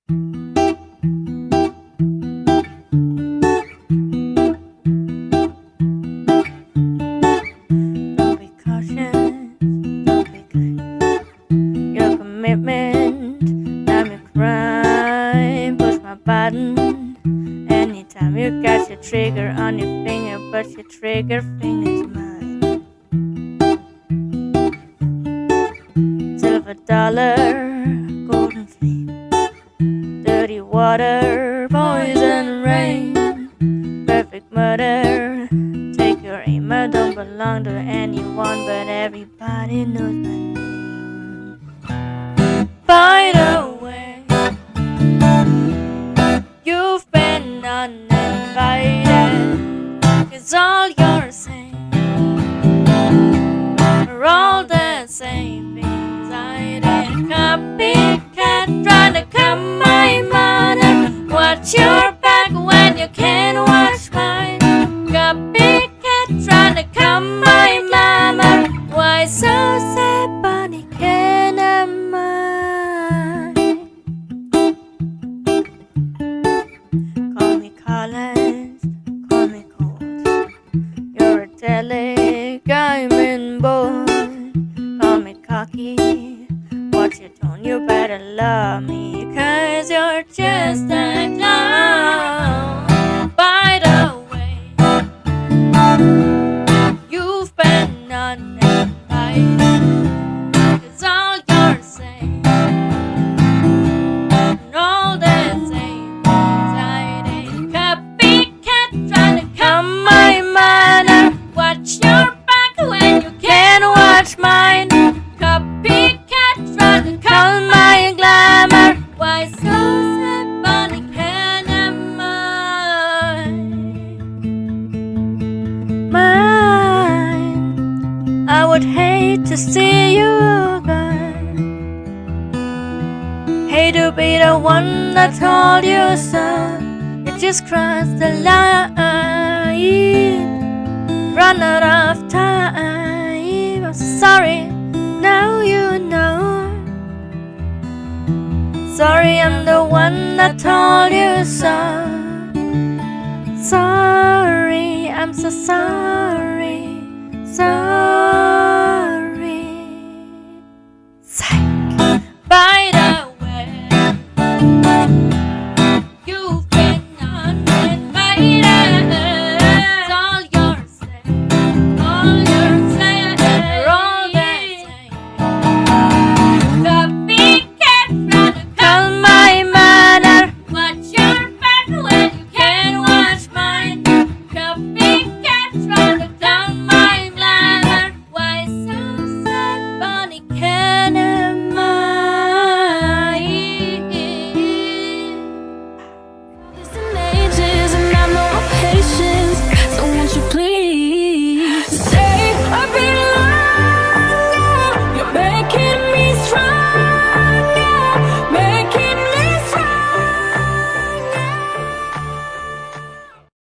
Don't be cautious, don't be kind. Your commitment, I'm your crime. Push my button anytime you got your trigger on your finger, but your trigger finger's mine. Silver dollar, golden flame, dirty water, poison rain, perfect murder. Take your aim, I don't belong to anyone, but everybody knows my name. By the way, you've been uninvited, 'cause all you're saying are all the same things I did. Copycat, trying to come my mother. Watch your back when you can't watch mine. Copycat, trying to come my mama. Why so sad, bunny, can I mind? Call me careless, call me cold. You're a delic, I'm in bold. Call me cocky, watch your tone, you better love me, 'cause you're just a clown. By the way, you've been uninvited, 'cause all you're saying and all the same things I did. Copycat, trying to come my manner. Watch your back when you can't watch mine. Copycat, trying to come my glamour. Why so sad, bunny, can I mine? I would hate to see you go. Hate to be the one that told you so. You just crossed the line, run out of time. I'm so sorry, now you know. Sorry, I'm the one that told you so. Sorry, I'm so sorry, sorry.